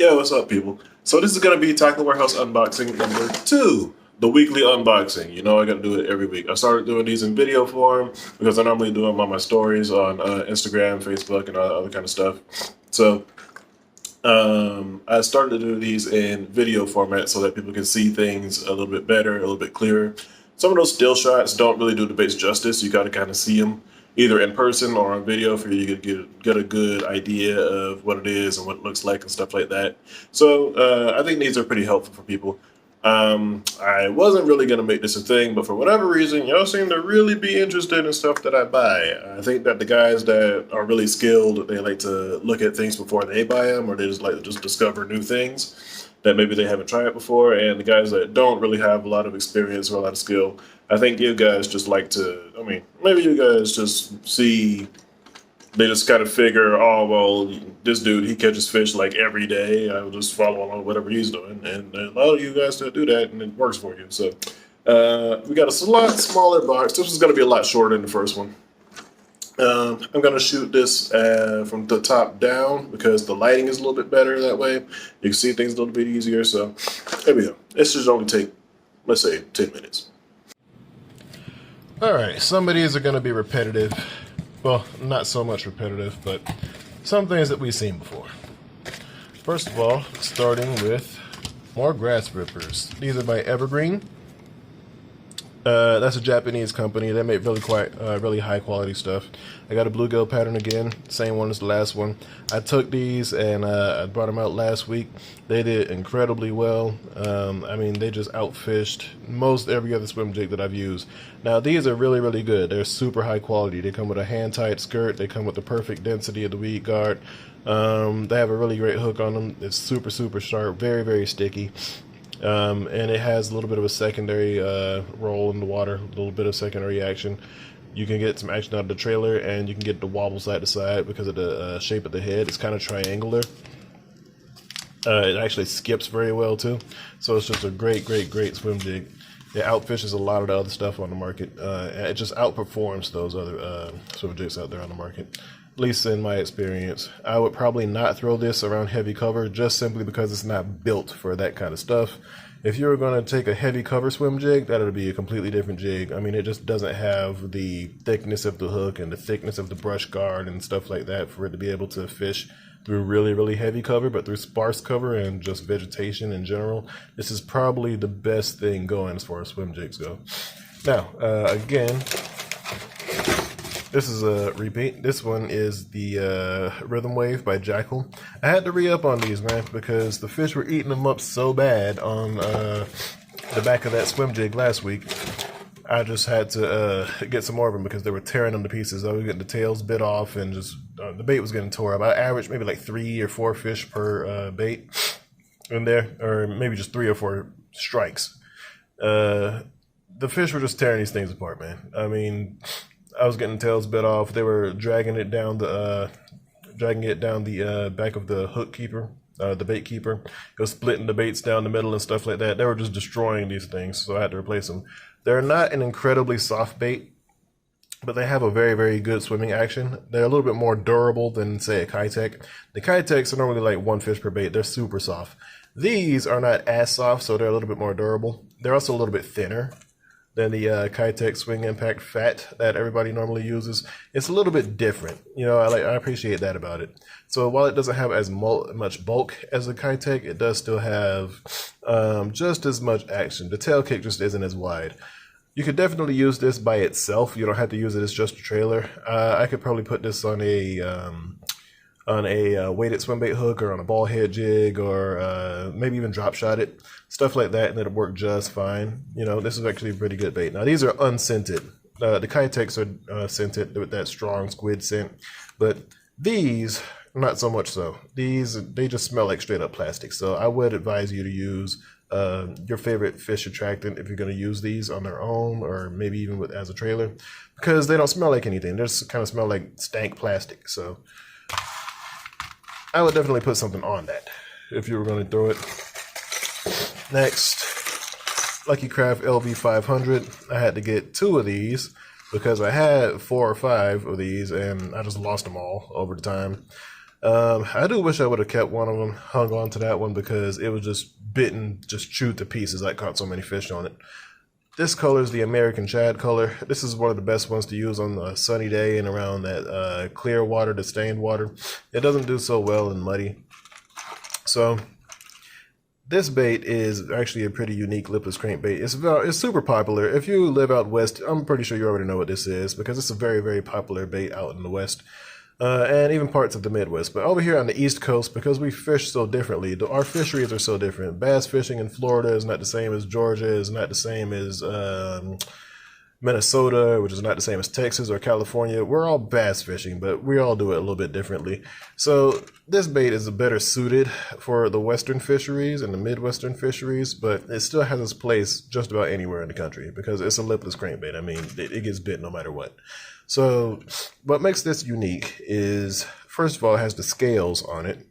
Yo, what's up, people? So this is gonna be Tackle Warehouse unboxing number 2, the weekly unboxing. You know I gotta do it every week. I started doing these in video form because I normally do them on my stories on Instagram, Facebook, and other kind of stuff. So I started to do these in video format so that people can see things a little bit better, a little bit clearer. Some of those still shots don't really do the base justice. You got to kind of see them either in person or on video for you to get a good idea of what it is and what it looks like and stuff like that. So I think these are pretty helpful for people. I wasn't really going to make this a thing, but for whatever reason, y'all seem to really be interested in stuff that I buy. I think that the guys that are really skilled, they like to look at things before they buy them, or they just like to just discover new things that maybe they haven't tried before. And the guys that don't really have a lot of experience or a lot of skill, I think you guys just like to, maybe you guys just see, they just kind of figure, oh, well, this dude, he catches fish like every day. I will just follow along whatever he's doing. And allow you guys to do that, and it works for you. So we got a lot smaller box. This is going to be a lot shorter than the first one. I'm going to shoot this from the top down because the lighting is a little bit better that way. You can see things a little bit easier. So there we go. This should only take, let's say, 10 minutes. All right, some of these are going to be repetitive. Well, not so much repetitive, but some things that we've seen before. First of all, starting with more grass rippers. These are by Evergreen. That's a Japanese company. They make really high quality stuff. I got a bluegill pattern again, same one as the last one. I took these and I brought them out last week. They did incredibly well. They just outfished most every other swim jig that I've used. Now these are really good. They're super high quality. They come with a hand tight skirt. They come with the perfect density of the weed guard. They have a really great hook on them. It's super sharp, very sticky. And it has a little bit of a secondary roll in the water, a little bit of secondary action. You can get some action out of the trailer, and you can get the wobble side to side because of the shape of the head. It's kind of triangular. It actually skips very well too, so it's just a great swim jig. It outfishes a lot of the other stuff on the market. It just outperforms those other swim jigs out there on the market. At least in my experience. I would probably not throw this around heavy cover just simply because it's not built for that kind of stuff. If you were going to take a heavy cover swim jig, that would be a completely different jig. It just doesn't have the thickness of the hook and the thickness of the brush guard and stuff like that for it to be able to fish through really heavy cover, but through sparse cover and just vegetation in general, this is probably the best thing going as far as swim jigs go. Now, again, this is a repeat. This one is the Rhythm Wave by Jackal. I had to re-up on these, man, because the fish were eating them up so bad on the back of that swim jig last week. I just had to get some more of them because they were tearing them to pieces. I was getting the tails bit off and just the bait was getting tore up. I averaged maybe like 3 or 4 fish per bait in there, or maybe just 3 or 4 strikes. The fish were just tearing these things apart, man. I was getting tails bit off. They were dragging it down the back of the hook keeper, the bait keeper. It was splitting the baits down the middle and stuff like that. They were just destroying these things, so I had to replace them. They're not an incredibly soft bait, but they have a very good swimming action. They're a little bit more durable than, say, a Kitech. The Kitechs are normally like 1 fish per bait. They're super soft. These are not as soft, so they're a little bit more durable. They're also a little bit thinner than the Kitech Swing Impact Fat that everybody normally uses. It's a little bit different. I appreciate that about it. So while it doesn't have as much bulk as the Kitech, it does still have just as much action. The tail kick just isn't as wide. You could definitely use this by itself. You don't have to use it as just a trailer. I could probably put this on a weighted swim bait hook or on a ball head jig, or maybe even drop shot it, stuff like that, and it'll work just fine. This is actually a pretty good bait. Now these are unscented. The Kitechs are scented with that strong squid scent, but these not so much so. They just smell like straight up plastic. So I would advise you to use your favorite fish attractant if you're going to use these on their own, or maybe even as a trailer, because they don't smell like anything. They just kind of smell like stank plastic. So I would definitely put something on that if you were going to throw it. Next, Lucky Craft LV500. I had to get 2 of these because I had 4 or 5 of these and I just lost them all over the time. I do wish I would have kept one of them, hung on to that one because it was just bitten, just chewed to pieces. I caught so many fish on it. This color is the American Shad color. This is one of the best ones to use on a sunny day and around that clear water to stained water. It doesn't do so well in muddy. So this bait is actually a pretty unique lipless crankbait. It's super popular. If you live out west, I'm pretty sure you already know what this is because it's a very, very popular bait out in the west. And even parts of the Midwest. But over here on the East Coast, because we fish so differently, our fisheries are so different. Bass fishing in Florida is not the same as Georgia, is not the same as Minnesota, which is not the same as Texas or California. We're all bass fishing, but we all do it a little bit differently. So this bait is better suited for the Western fisheries and the Midwestern fisheries, but it still has its place just about anywhere in the country because it's a lipless crankbait. I mean, it gets bit no matter what. So what makes this unique is, first of all, it has the scales on it.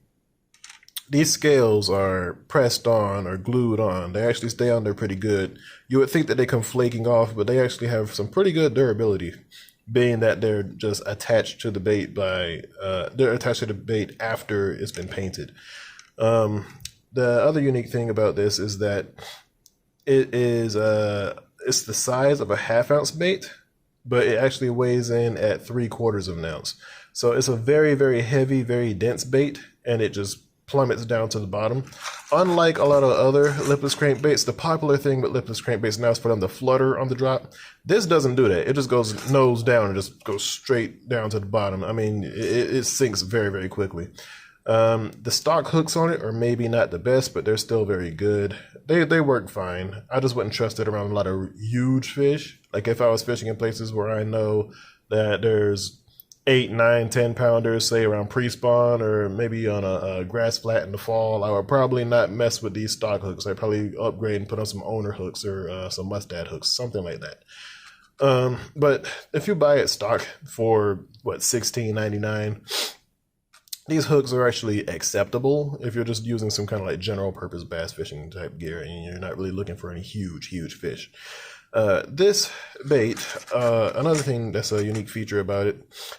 These scales are pressed on or glued on. They actually stay on there pretty good. You would think that they come flaking off, but they actually have some pretty good durability, being that they're just attached to the bait they're attached to the bait after it's been painted. The other unique thing about this is that it's the size of a half-ounce bait, but it actually weighs in at 3/4 of an ounce. So it's a very, very heavy, very dense bait, and it just plummets down to the bottom. Unlike a lot of other lipless crankbaits, the popular thing with lipless crankbaits now is for them to flutter on the drop. This doesn't do that. It just goes nose down and just goes straight down to the bottom. I mean, it sinks very, very quickly. The stock hooks on it are maybe not the best, but they're still very good. They work fine. I just wouldn't trust it around a lot of huge fish. Like if I was fishing in places where I know that there's 8, 9, 10 pounders, say around pre-spawn or maybe on a grass flat in the fall, I would probably not mess with these stock hooks. I'd probably upgrade and put on some owner hooks or some mustad hooks, something like that. But if you buy it stock for what, $16.99, these hooks are actually acceptable if you're just using some kind of like general purpose bass fishing type gear and you're not really looking for any huge fish. This bait, another thing that's a unique feature about it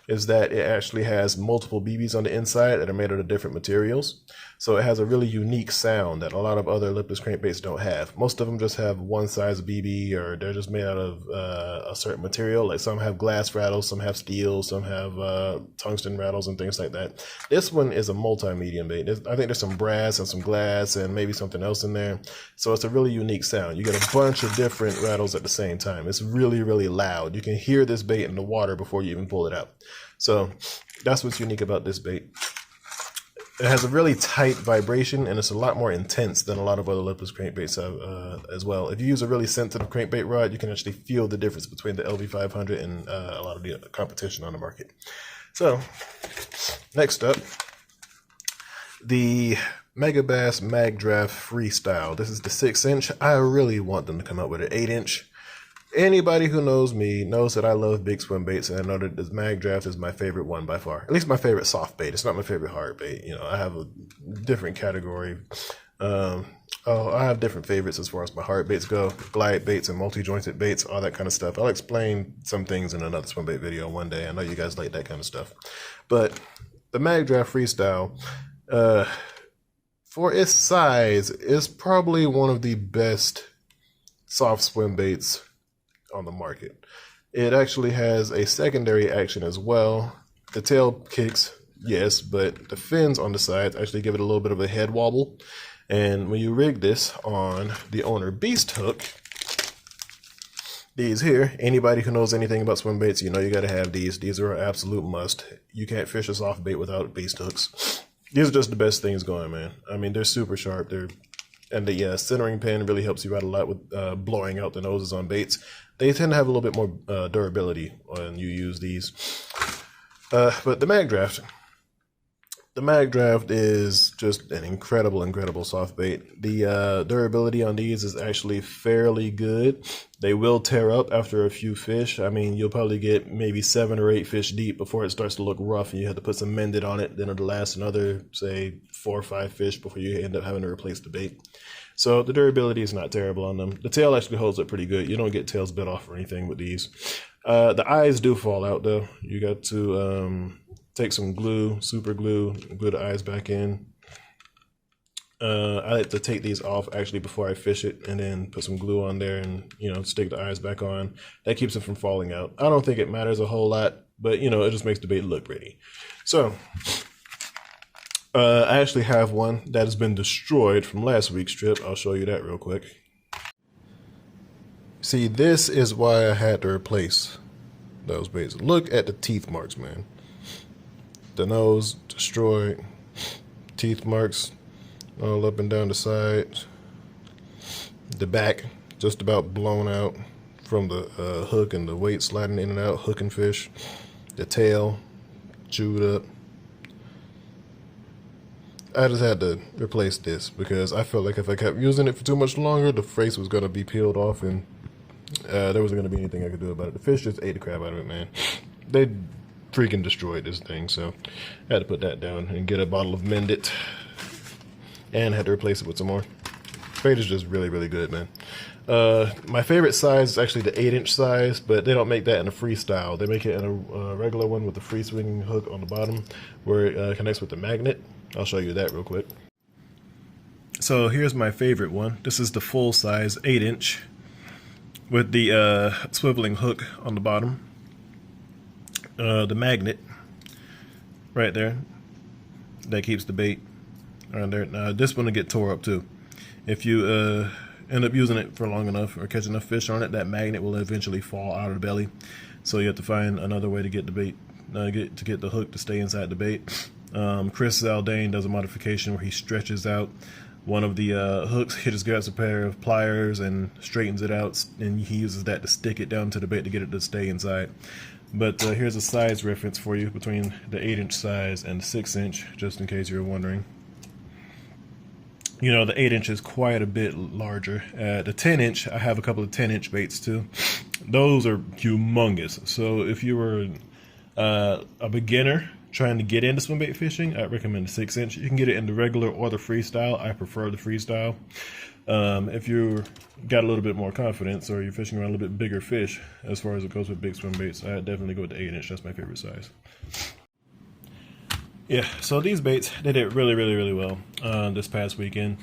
is that it actually has multiple BBs on the inside that are made out of different materials. So it has a really unique sound that a lot of other lipless crankbaits don't have. Most of them just have one size BB, or they're just made out of a certain material. Like some have glass rattles, some have steel, some have tungsten rattles and things like that. This one is a multi-medium bait. I think there's some brass and some glass and maybe something else in there. So it's a really unique sound. You get a bunch of different rattles at the same time. It's really, really loud. You can hear this bait in the water before you even pull it out. So that's what's unique about this bait. It has a really tight vibration, and it's a lot more intense than a lot of other lipless crankbaits have as well. If you use a really sensitive crankbait rod, you can actually feel the difference between the LV500 and a lot of the competition on the market. So, next up, the Megabass Mag Draft Freestyle. This is the 6-inch. I really want them to come out with an 8-inch. Anybody who knows me knows that I love big swim baits, and I know that this Mag Draft is my favorite one by far. At least my favorite soft bait. It's not my favorite hard bait. You know, I have a different category. I have different favorites as far as my hard baits go. Glide baits and multi-jointed baits, all that kind of stuff. I'll explain some things in another swim bait video one day. I know you guys like that kind of stuff. But the Mag Draft Freestyle, for its size, is probably one of the best soft swim baits on the market. It actually has a secondary action as well. The tail kicks, yes, but the fins on the sides actually give it a little bit of a head wobble. And when you rig this on the owner beast hook, these here, anybody who knows anything about swim baits, you know you got to have these. These are an absolute must. You can't fish a soft bait without beast hooks. These are just the best things going, man. I mean, they're super sharp. And the centering pin really helps you out a lot with blowing out the noses on baits. They tend to have a little bit more durability when you use these. But the Mag Draft is just an incredible soft bait. The durability on these is actually fairly good. They will tear up after a few fish. I mean, you'll probably get maybe 7 or 8 fish deep before it starts to look rough and you have to put some mended on it. Then it'll last another, say, 4 or 5 fish before you end up having to replace the bait. So the durability is not terrible on them. The tail actually holds up pretty good. You don't get tails bit off or anything with these. The eyes do fall out though. You got to take some glue, super glue, glue the eyes back in. I like to take these off actually before I fish it, and then put some glue on there and, you know, stick the eyes back on. That keeps it from falling out. I don't think it matters a whole lot, but, you know, it just makes the bait look pretty. So I actually have one that has been destroyed from last week's trip. I'll show you that real quick. See, this is why I had to replace those baits. Look at the teeth marks, man. The nose destroyed, teeth marks all up and down the side. The back just about blown out from the hook and the weight sliding in and out, hooking fish. The tail chewed up. I just had to replace this because I felt like if I kept using it for too much longer, the face was going to be peeled off and there wasn't going to be anything I could do about it. The fish just ate the crap out of it, man. They freaking destroyed this thing, so I had to put that down and get a bottle of Mend It, and had to replace it with some more. Bait is just really, really good, man. My favorite size is actually the 8-inch size, but they don't make that in a freestyle. They make it in a regular one with the free swinging hook on the bottom where it connects with the magnet. I'll show you that real quick. So here's my favorite one. This is the full size 8-inch with the swiveling hook on the bottom. The magnet right there that keeps the bait on there. Now this one will get tore up too. If you end up using it for long enough or catch enough fish on it, that magnet will eventually fall out of the belly. So you have to find another way to get the bait, to get the hook to stay inside the bait. Chris Zaldane does a modification where he stretches out one of the hooks. He just grabs a pair of pliers and straightens it out, and he uses that to stick it down to the bait to get it to stay inside. But here's a size reference for you between the 8-inch size and the 6-inch, just in case you're wondering. You know, the 8-inch is quite a bit larger. The 10-inch, I have a couple of 10-inch baits too. Those are humongous. So if you were a beginner trying to get into swim bait fishing, I'd recommend the 6-inch. You can get it in the regular or the freestyle. I prefer the freestyle. If you got a little bit more confidence or you're fishing around a little bit bigger fish, as far as it goes with big swim baits, I'd definitely go with the 8-inch. That's my favorite size. Yeah, so these baits, they did really, really, really well this past weekend.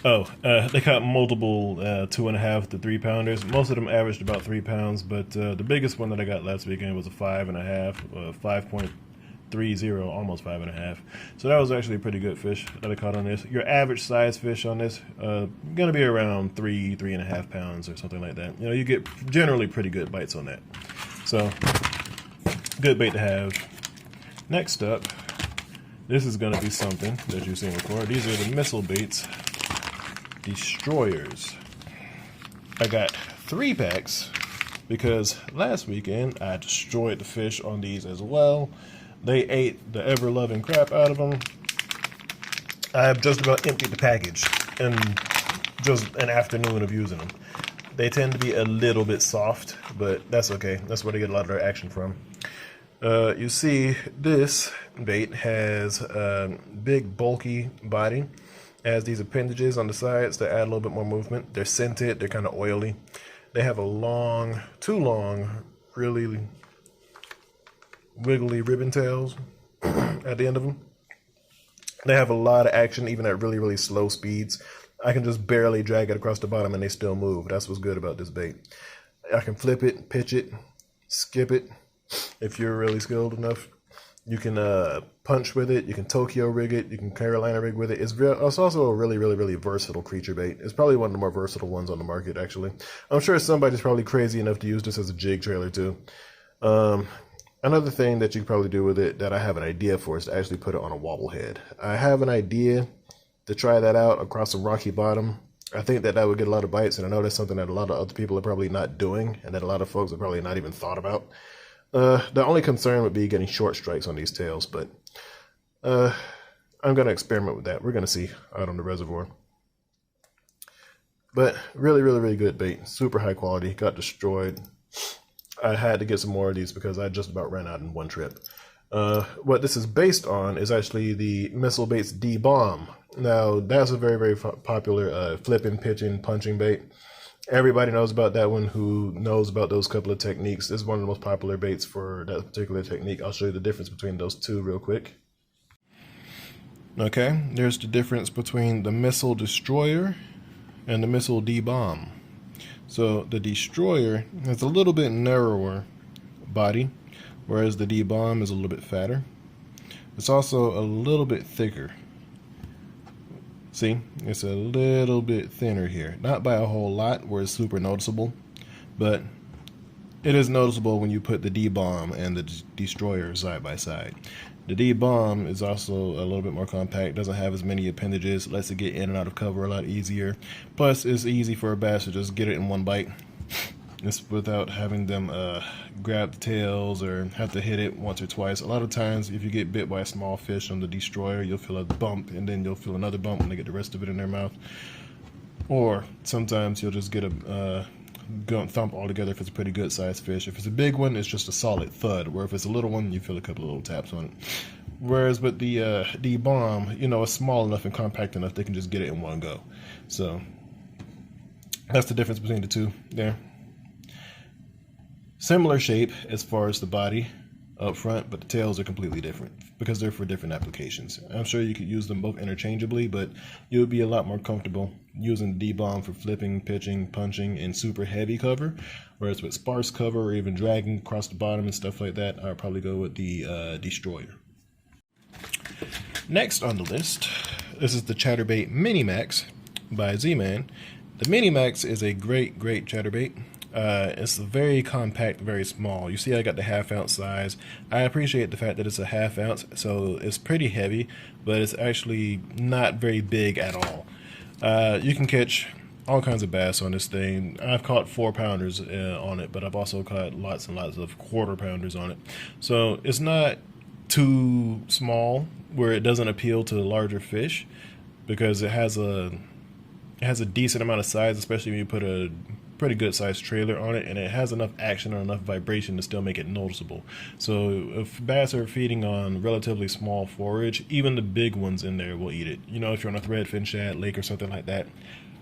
They caught multiple 2.5 to 3 pounders. Most of them averaged about 3 pounds, but the biggest one that I got last weekend was a 5.5, 5.30, almost 5.5. So that was actually a pretty good fish that I caught on this. Your average size fish on this gonna be around 3.5 pounds or something like that. You know, you get generally pretty good bites on that. So good bait to have. Next up, this is gonna be something that you've seen before. These are the missile baits. Destroyers. I got 3 packs because last weekend I destroyed the fish on these as well. They ate the ever-loving crap out of them. I have just about emptied the package in just an afternoon of using them. They tend to be a little bit soft, but that's okay. That's where they get a lot of their action from. You see this bait has a big bulky body. Has these appendages on the sides that add a little bit more movement. They're scented, they're kind of oily. They have too long, really wiggly ribbon tails at the end of them. They have a lot of action, even at really, really slow speeds. I can just barely drag it across the bottom and they still move. That's what's good about this bait. I can flip it, pitch it, skip it. If you're really skilled enough, you can punch with it. You can Tokyo rig it. You can Carolina rig with it. It's also a really, really, really versatile creature bait. It's probably one of the more versatile ones on the market, actually. I'm sure somebody's probably crazy enough to use this as a jig trailer, too. Another thing that you could probably do with it that I have an idea for is to actually put it on a wobble head. I have an idea to try that out across a rocky bottom. I think that would get a lot of bites, and I know that's something that a lot of other people are probably not doing, and that a lot of folks have probably not even thought about. The only concern would be getting short strikes on these tails, but I'm going to experiment with that. We're going to see out on the reservoir. But really, really, really good bait. Super high quality. Got destroyed. I had to get some more of these because I just about ran out in one trip. What this is based on is actually the Missile Baits D-Bomb. Now, that's a very, very popular flipping, pitching, punching bait. Everybody knows about that one who knows about those couple of techniques. This is one of the most popular baits for that particular technique. I'll show you the difference between those two real quick. Okay, there's the difference between the missile destroyer and the missile D-bomb. So the destroyer has a little bit narrower body, whereas the D-bomb is a little bit fatter. It's also a little bit thicker. See, it's a little bit thinner here. Not by a whole lot where it's super noticeable, but it is noticeable when you put the D-bomb and the destroyer side by side. The D-bomb is also a little bit more compact, doesn't have as many appendages, lets it get in and out of cover a lot easier. Plus, it's easy for a bass to just get it in one bite. It's without having them grab the tails or have to hit it once or twice. A lot of times, if you get bit by a small fish on the destroyer, you'll feel a bump, and then you'll feel another bump when they get the rest of it in their mouth. Or sometimes you'll just get a thump altogether if it's a pretty good sized fish. If it's a big one, it's just a solid thud. Where if it's a little one, you feel a couple of little taps on it. Whereas with the bomb, you know, it's small enough and compact enough they can just get it in one go. So that's the difference between the two there. Similar shape as far as the body up front, but the tails are completely different because they're for different applications. I'm sure you could use them both interchangeably, but you would be a lot more comfortable using the D-bomb for flipping, pitching, punching, and super heavy cover, whereas with sparse cover or even dragging across the bottom and stuff like that, I'd probably go with the destroyer. Next on the list, this is the Chatterbait Mini Max by Z-Man. The Mini Max is a great chatterbait. It's very compact, very small. You see I got the 1/2 ounce size. I appreciate the fact that it's a 1/2 ounce, so it's pretty heavy, but it's actually not very big at all. You can catch all kinds of bass on this thing. I've caught 4-pounders on it, but I've also caught lots and lots of 1/4-pounders on it. So it's not too small where it doesn't appeal to larger fish, because it has a decent amount of size, especially when you put a pretty good sized trailer on it, and it has enough action and enough vibration to still make it noticeable. So if bass are feeding on relatively small forage, even the big ones in there will eat it. You know, if you're on a threadfin shad lake or something like that,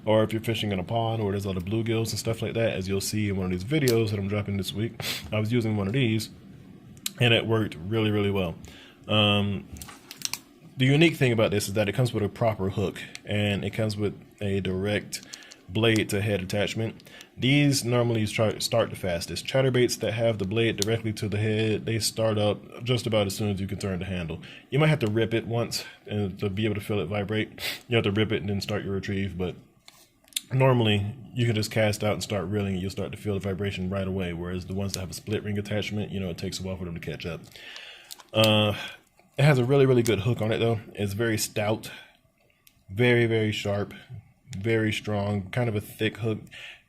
or if you're fishing in a pond where there's a lot of bluegills and stuff like that, as you'll see in one of these videos that I'm dropping this week, I was using one of these and it worked really well. The unique thing about this is that it comes with a proper hook, and it comes with a direct blade to head attachment. These normally start the fastest. Chatterbaits that have the blade directly to the head, they start up just about as soon as you can turn the handle. You might have to rip it once and to be able to feel it vibrate. You have to rip it and then start your retrieve, but normally you can just cast out and start reeling, and you'll start to feel the vibration right away. Whereas the ones that have a split ring attachment, you know, it takes a while for them to catch up. It has a really good hook on it though. It's very stout, very sharp, very strong, kind of a thick hook.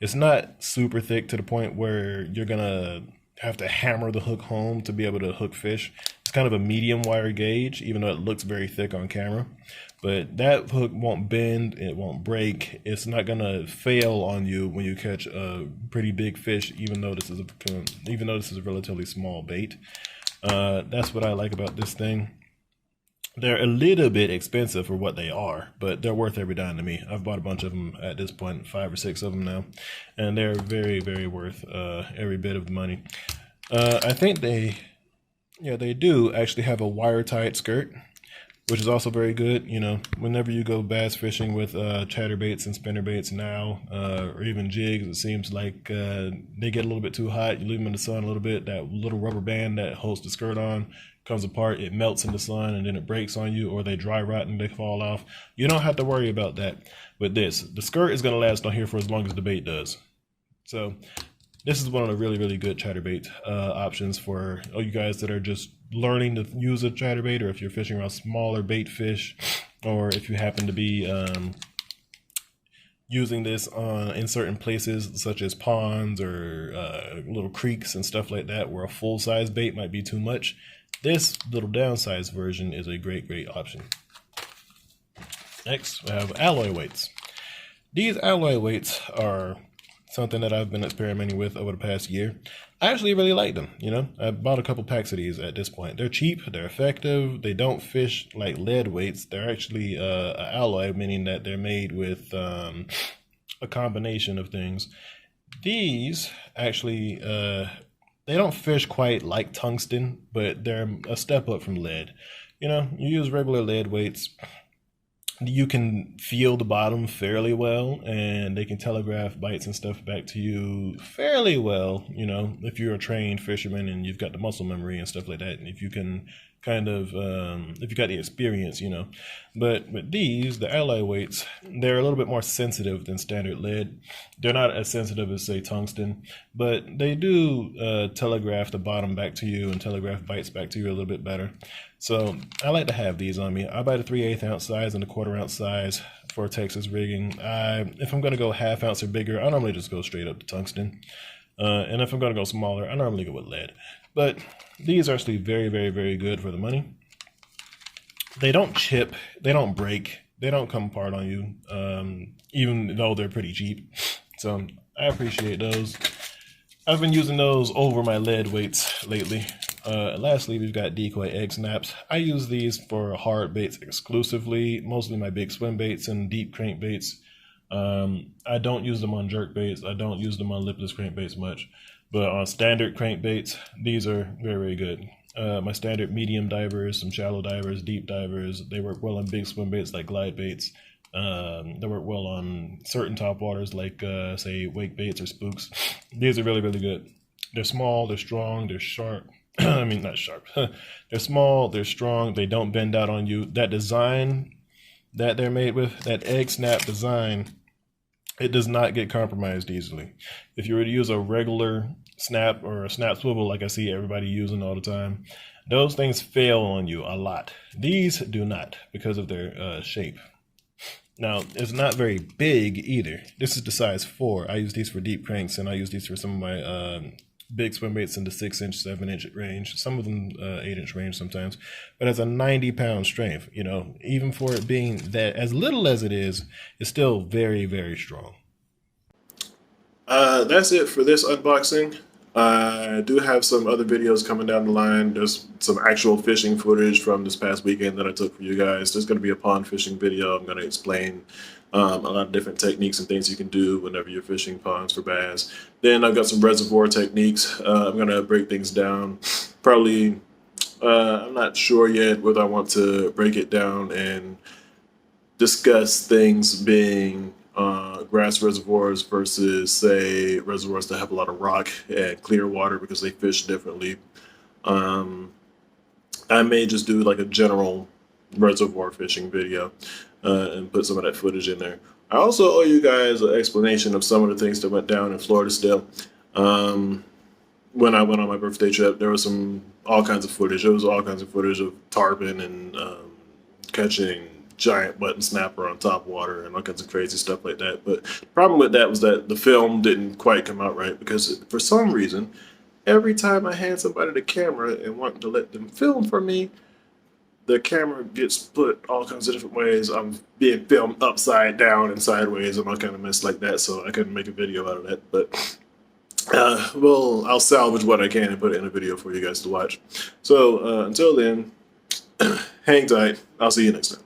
It's not super thick to the point where you're gonna have to hammer the hook home to be able to hook fish. It's kind of a medium wire gauge, even though it looks very thick on camera. But that hook won't bend, it won't break. It's not gonna fail on you when you catch a pretty big fish, even though this is a relatively small bait. That's what I like about this thing. They're a little bit expensive for what they are, but they're worth every dime to me. I've bought a bunch of them at this point, 5 or 6 of them now, and they're very worth every bit of the money. I think they do actually have a wire-tied skirt, which is also very good. You know, whenever you go bass fishing with chatterbaits and spinnerbaits now, or even jigs, it seems like they get a little bit too hot. You leave them in the sun a little bit, that little rubber band that holds the skirt on comes apart, it melts in the sun, and then it breaks on you, or they dry rot and they fall off. You don't have to worry about that with this. The skirt is going to last on here for as long as the bait does. So this is one of the really good chatterbait options for all you guys that are just learning to use a chatterbait, or if you're fishing around smaller bait fish, or if you happen to be using this in certain places such as ponds or little creeks and stuff like that, where a full-size bait might be too much. This little downsized version is a great option. Next, we have alloy weights. These alloy weights are something that I've been experimenting with over the past year. I actually really like them. You know, I bought a couple packs of these at this point. They're cheap, they're effective, they don't fish like lead weights. They're actually alloy, meaning that they're made with a combination of things. These actually, they don't fish quite like tungsten, but they're a step up from lead. You know, you use regular lead weights, you can feel the bottom fairly well, and they can telegraph bites and stuff back to you fairly well, you know, if you're a trained fisherman and you've got the muscle memory and stuff like that, and if you can kind of if you got the experience, you know. But these, the ally weights, they're a little bit more sensitive than standard lead. They're not as sensitive as, say, tungsten, but they do telegraph the bottom back to you and telegraph bites back to you a little bit better. So I like to have these on me. I buy the 3/8 ounce size and the 1/4 ounce size for Texas rigging. If I'm going to go 1/2 ounce or bigger, I normally just go straight up to tungsten. And if I'm going to go smaller, I normally go with lead. But these are actually very, very, very good for the money. They don't chip, they don't break, they don't come apart on you, even though they're pretty cheap. So I appreciate those. I've been using those over my lead weights lately. Lastly, we've got Decoy egg snaps. I use these for hard baits exclusively, mostly my big swim baits and deep crankbaits. I don't use them on jerk baits. I don't use them on lipless crankbaits much. But on standard crankbaits, these are very, very good. My standard medium divers, some shallow divers, deep divers, they work well on big swim baits like glide baits. They work well on certain top waters like, say, wake baits or spooks. These are really, really good. They're small, they're strong, they're sharp. I mean, not sharp. They're small, they're strong, they don't bend out on you. That design that they're made with, that egg snap design, it does not get compromised easily. If you were to use a regular snap or a snap swivel like I see everybody using all the time, those things fail on you a lot. These do not because of their shape. Now, it's not very big either. This is the size 4. I use these for deep cranks, and I use these for some of my big swim baits in the 6-inch, 7-inch range. Some of them 8-inch range sometimes. But it's a 90-pound strength. You know, even for it being that as little as it is, it's still very, very strong. That's it for this unboxing. I do have some other videos coming down the line. There's some actual fishing footage from this past weekend that I took for you guys. There's going to be a pond fishing video. I'm going to explain a lot of different techniques and things you can do whenever you're fishing ponds for bass. Then I've got some reservoir techniques. I'm going to break things down. Probably, I'm not sure yet whether I want to break it down and discuss things being grass reservoirs versus, say, reservoirs that have a lot of rock and clear water because they fish differently. I may just do like a general reservoir fishing video and put some of that footage in there. I also owe you guys an explanation of some of the things that went down in Florida still. When I went on my birthday trip, there was all kinds of footage. There was all kinds of footage of tarpon and catching giant button snapper on top water and all kinds of crazy stuff like that. But the problem with that was that the film didn't quite come out right because for some reason, every time I hand somebody the camera and want to let them film for me, the camera gets put all kinds of different ways. I'm being filmed upside down and sideways and all kind of mess like that, so I couldn't make a video out of that. But well, I'll salvage what I can and put it in a video for you guys to watch. So until then, hang tight. I'll see you next time.